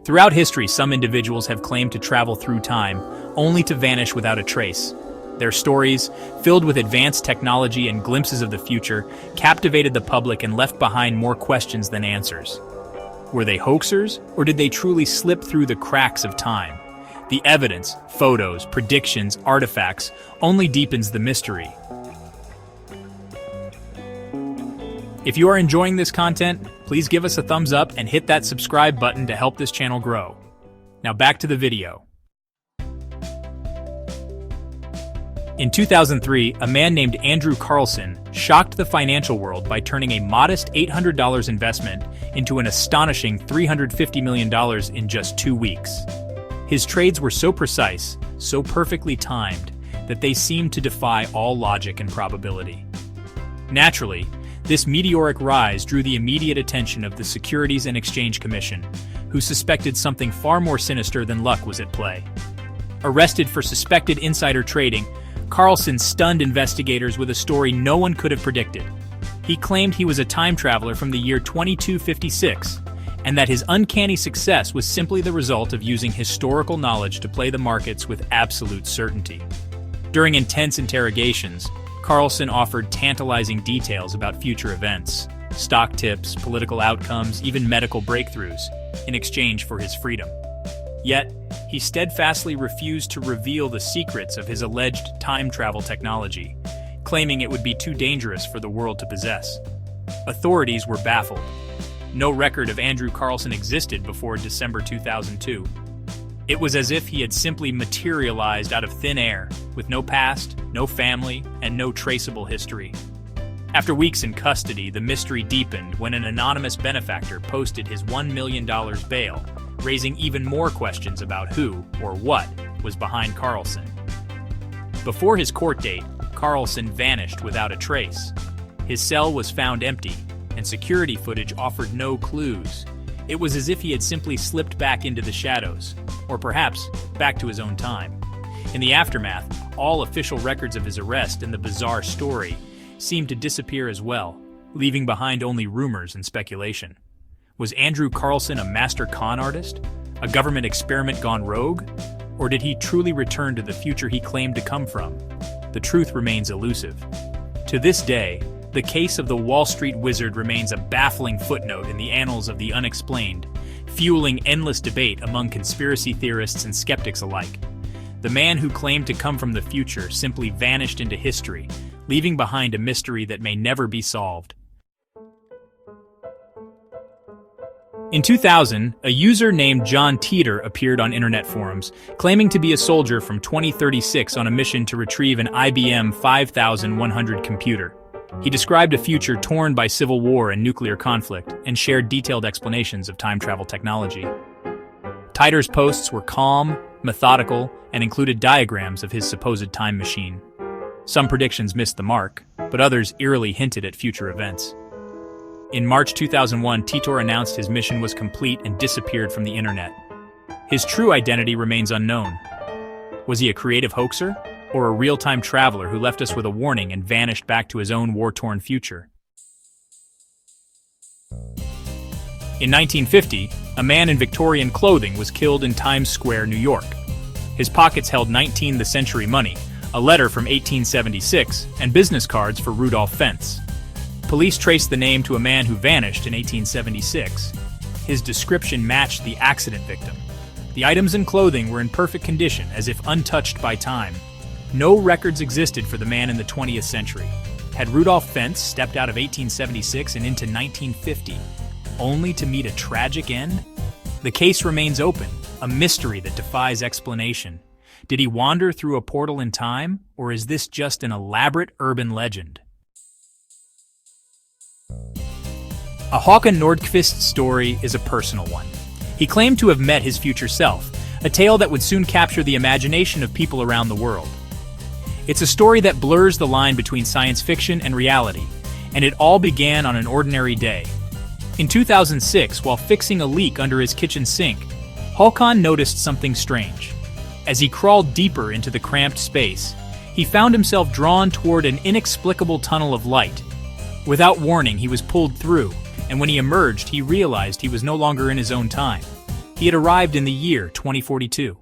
Throughout history, some individuals have claimed to travel through time, only to vanish without a trace. Their stories, filled with advanced technology and glimpses of the future, captivated the public and left behind more questions than answers. Were they hoaxers, or did they truly slip through the cracks of time? The evidence, photos, predictions, artifacts, only deepens the mystery. If you are enjoying this content, please give us a thumbs up and hit that subscribe button to help this channel grow. Now back to the video. In 2003, a man named Andrew Carlson shocked the financial world by turning a modest $800 investment into an astonishing $350 million in just 2 weeks. His trades were so precise, so perfectly timed, that they seemed to defy all logic and probability. Naturally, this meteoric rise drew the immediate attention of the Securities and Exchange Commission, who suspected something far more sinister than luck was at play. Arrested for suspected insider trading, Carlson stunned investigators with a story no one could have predicted. He claimed he was a time traveler from the year 2256, and that his uncanny success was simply the result of using historical knowledge to play the markets with absolute certainty. During intense interrogations, Carlson offered tantalizing details about future events, stock tips, political outcomes, even medical breakthroughs, in exchange for his freedom. Yet, he steadfastly refused to reveal the secrets of his alleged time travel technology, claiming it would be too dangerous for the world to possess. Authorities were baffled. No record of Andrew Carlson existed before December 2002. It was as if he had simply materialized out of thin air, with no past, no family, and no traceable history. After weeks in custody, the mystery deepened when an anonymous benefactor posted his $1 million bail, raising even more questions about who, or what, was behind Carlson. Before his court date, Carlson vanished without a trace. His cell was found empty, and security footage offered no clues. It was as if he had simply slipped back into the shadows, or perhaps back to his own time. In the aftermath, all official records of his arrest and the bizarre story seemed to disappear as well, leaving behind only rumors and speculation. Was Andrew Carlson a master con artist? A government experiment gone rogue? Or did he truly return to the future he claimed to come from? The truth remains elusive. To this day, the case of the Wall Street Wizard remains a baffling footnote in the annals of the unexplained, fueling endless debate among conspiracy theorists and skeptics alike. The man who claimed to come from the future simply vanished into history, leaving behind a mystery that may never be solved. In 2000, a user named John Titor appeared on internet forums, claiming to be a soldier from 2036 on a mission to retrieve an IBM 5100 computer. He described a future torn by civil war and nuclear conflict, and shared detailed explanations of time travel technology. Titor's posts were calm, methodical, and included diagrams of his supposed time machine. Some predictions missed the mark, but others eerily hinted at future events. In March 2001, Titor announced his mission was complete and disappeared from the internet. His true identity remains unknown. Was he a creative hoaxer, or a real-time traveler who left us with a warning and vanished back to his own war-torn future? In 1950, a man in Victorian clothing was killed in Times Square, New York. His pockets held 19th century money, a letter from 1876, and business cards for Rudolph Fentz. Police traced the name to a man who vanished in 1876. His description matched the accident victim. The items and clothing were in perfect condition, as if untouched by time. No records existed for the man in the 20th century. Had Rudolph Fentz stepped out of 1876 and into 1950, only to meet a tragic end? The case remains open, a mystery that defies explanation. Did he wander through a portal in time, or is this just an elaborate urban legend? A Håkan Nordqvist story is a personal one. He claimed to have met his future self, a tale that would soon capture the imagination of people around the world. It's a story that blurs the line between science fiction and reality, and it all began on an ordinary day. In 2006, while fixing a leak under his kitchen sink, Håkan noticed something strange. As he crawled deeper into the cramped space, he found himself drawn toward an inexplicable tunnel of light. Without warning, he was pulled through, and when he emerged, he realized he was no longer in his own time. He had arrived in the year 2042.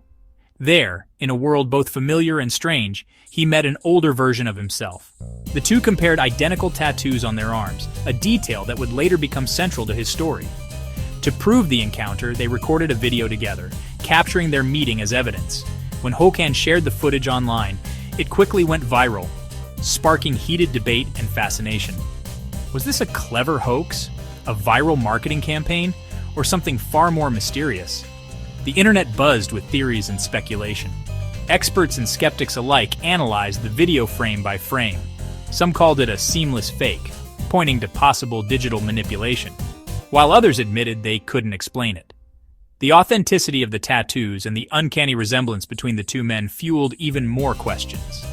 There, in a world both familiar and strange, he met an older version of himself. The two compared identical tattoos on their arms, a detail that would later become central to his story. To prove the encounter, they recorded a video together, capturing their meeting as evidence. When Håkan shared the footage online, it quickly went viral, sparking heated debate and fascination. Was this a clever hoax, a viral marketing campaign, or something far more mysterious? The internet buzzed with theories and speculation. Experts and skeptics alike analyzed the video frame by frame. Some called it a seamless fake, pointing to possible digital manipulation, while others admitted they couldn't explain it. The authenticity of the tattoos and the uncanny resemblance between the two men fueled even more questions.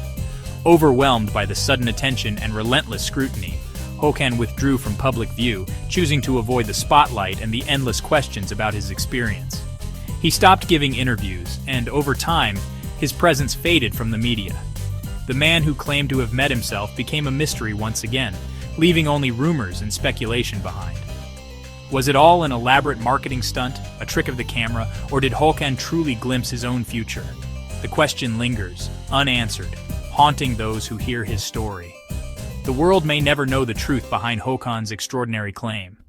Overwhelmed by the sudden attention and relentless scrutiny, Håkan withdrew from public view, choosing to avoid the spotlight and the endless questions about his experience. He stopped giving interviews, and over time, his presence faded from the media. The man who claimed to have met himself became a mystery once again, leaving only rumors and speculation behind. Was it all an elaborate marketing stunt, a trick of the camera, or did Håkan truly glimpse his own future? The question lingers, unanswered, haunting those who hear his story. The world may never know the truth behind Håkan's extraordinary claim.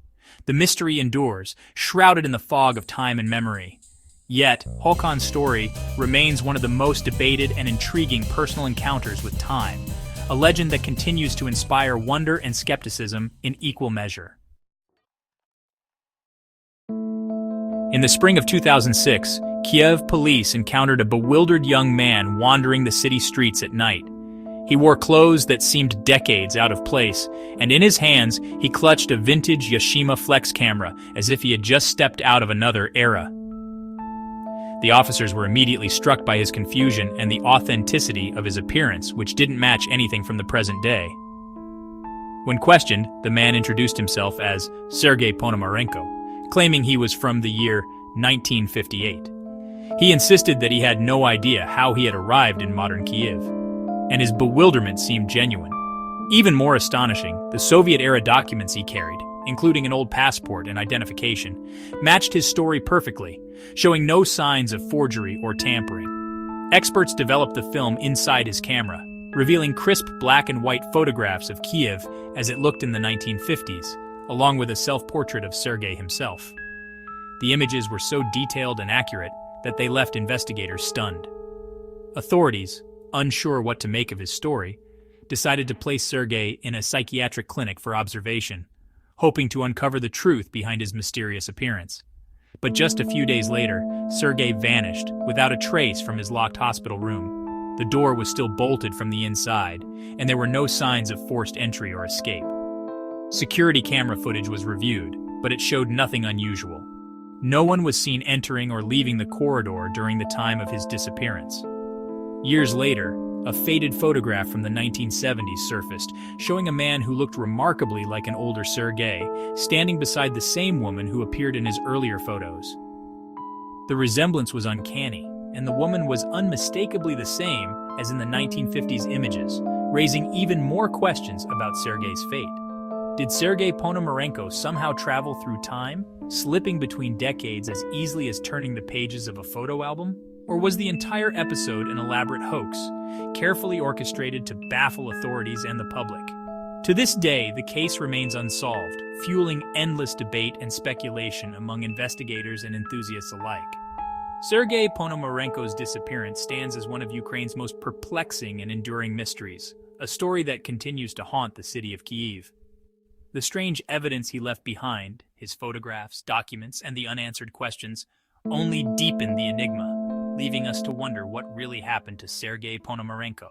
The mystery endures, shrouded in the fog of time and memory. Yet, Håkan's story remains one of the most debated and intriguing personal encounters with time, a legend that continues to inspire wonder and skepticism in equal measure. In the spring of 2006, Kiev police encountered a bewildered young man wandering the city streets at night. He wore clothes that seemed decades out of place, and in his hands, he clutched a vintage Yashica Flex camera as if he had just stepped out of another era. The officers were immediately struck by his confusion and the authenticity of his appearance, which didn't match anything from the present day. When questioned, the man introduced himself as Sergei Ponomarenko, claiming he was from the year 1958. He insisted that he had no idea how he had arrived in modern Kiev, and his bewilderment seemed genuine. Even more astonishing, the Soviet-era documents he carried, including an old passport and identification, matched his story perfectly, showing no signs of forgery or tampering. Experts developed the film inside his camera, revealing crisp black and white photographs of Kiev as it looked in the 1950s, along with a self-portrait of Sergei himself. The images were so detailed and accurate that they left investigators stunned. Authorities, unsure what to make of his story, decided to place Sergei in a psychiatric clinic for observation, hoping to uncover the truth behind his mysterious appearance. But just a few days later, Sergei vanished without a trace from his locked hospital room. The door was still bolted from the inside, and there were no signs of forced entry or escape. Security camera footage was reviewed, but it showed nothing unusual. No one was seen entering or leaving the corridor during the time of his disappearance. Years later, a faded photograph from the 1970s surfaced, showing a man who looked remarkably like an older Sergei, standing beside the same woman who appeared in his earlier photos. The resemblance was uncanny, and the woman was unmistakably the same as in the 1950s images, raising even more questions about Sergei's fate. Did Sergei Ponomarenko somehow travel through time, slipping between decades as easily as turning the pages of a photo album? Or was the entire episode an elaborate hoax, carefully orchestrated to baffle authorities and the public? To this day, the case remains unsolved, fueling endless debate and speculation among investigators and enthusiasts alike. Sergei Ponomarenko's disappearance stands as one of Ukraine's most perplexing and enduring mysteries, a story that continues to haunt the city of Kyiv. The strange evidence he left behind, his photographs, documents, and the unanswered questions, only deepened the enigma, leaving us to wonder what really happened to Sergei Ponomarenko.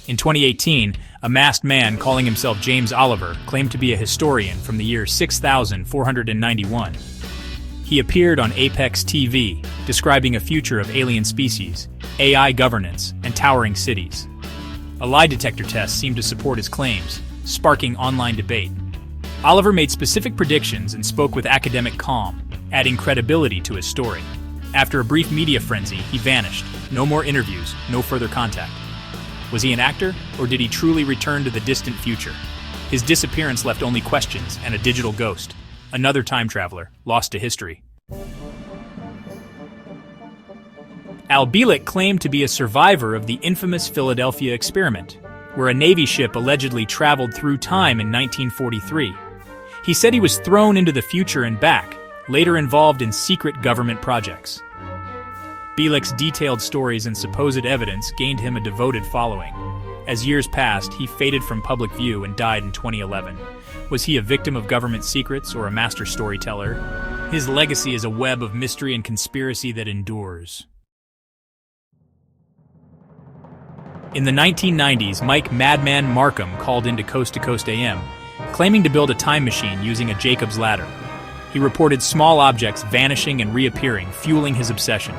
In 2018, a masked man calling himself James Oliver claimed to be a historian from the year 6491. He appeared on Apex TV, describing a future of alien species, AI governance, and towering cities. A lie detector test seemed to support his claims, sparking online debate. Oliver made specific predictions and spoke with academic calm, adding credibility to his story. After a brief media frenzy, he vanished. No more interviews, no further contact. Was he an actor, or did he truly return to the distant future? His disappearance left only questions and a digital ghost. another time traveler, lost to history. Al Bielek claimed to be a survivor of the infamous Philadelphia experiment, where a Navy ship allegedly traveled through time in 1943. He said he was thrown into the future and back, later involved in secret government projects. Bielek's detailed stories and supposed evidence gained him a devoted following. As years passed, he faded from public view and died in 2011. Was he a victim of government secrets or a master storyteller? His legacy is a web of mystery and conspiracy that endures. In the 1990s, Mike "Madman" Markham called into Coast to Coast AM, claiming to build a time machine using a Jacob's ladder. He reported small objects vanishing and reappearing, fueling his obsession.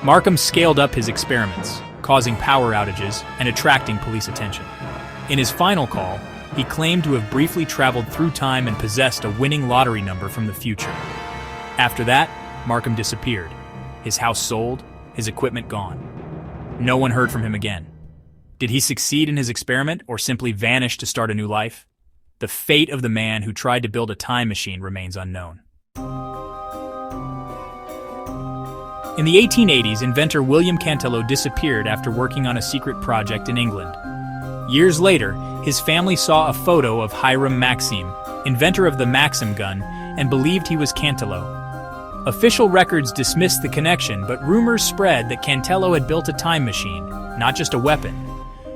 Markham scaled up his experiments, causing power outages and attracting police attention. In his final call, he claimed to have briefly traveled through time and possessed a winning lottery number from the future. After that, Markham disappeared. His house sold, his equipment gone. No one heard from him again. Did he succeed in his experiment or simply vanish to start a new life? The fate of the man who tried to build a time machine remains unknown. In the 1880s, inventor William Cantello disappeared after working on a secret project in England. Years later, his family saw a photo of Hiram Maxim, inventor of the Maxim gun, and believed he was Cantello. Official records dismissed the connection, but rumors spread that Cantello had built a time machine, not just a weapon.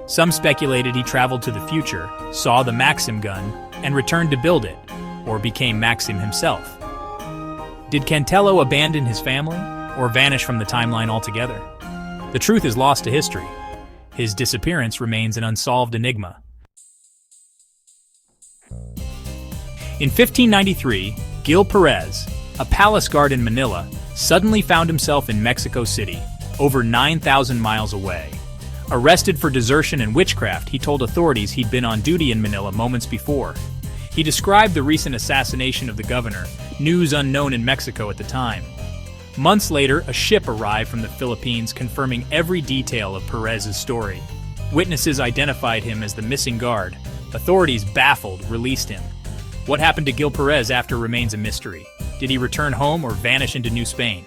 Some speculated he traveled to the future, saw the Maxim gun, and returned to build it, or became Maxim himself. Did Cantello abandon his family, or vanish from the timeline altogether? The truth is lost to history. His disappearance remains an unsolved enigma. In 1593, Gil Perez, a palace guard in Manila, suddenly found himself in Mexico City, over 9,000 miles away. Arrested for desertion and witchcraft, he told authorities he'd been on duty in Manila moments before. He described the recent assassination of the governor, news unknown in Mexico at the time. Months later, a ship arrived from the Philippines confirming every detail of Perez's story. Witnesses identified him as the missing guard. Authorities, baffled, released him. What happened to Gil Perez after remains a mystery. Did he return home or vanish into New Spain?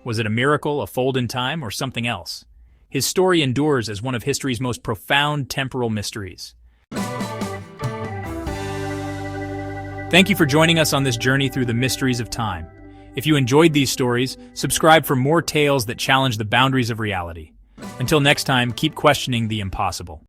Was it a miracle, a fold in time, or something else? His story endures as one of history's most profound temporal mysteries. Thank you for joining us on this journey through the mysteries of time. If you enjoyed these stories, subscribe for more tales that challenge the boundaries of reality. Until next time, keep questioning the impossible.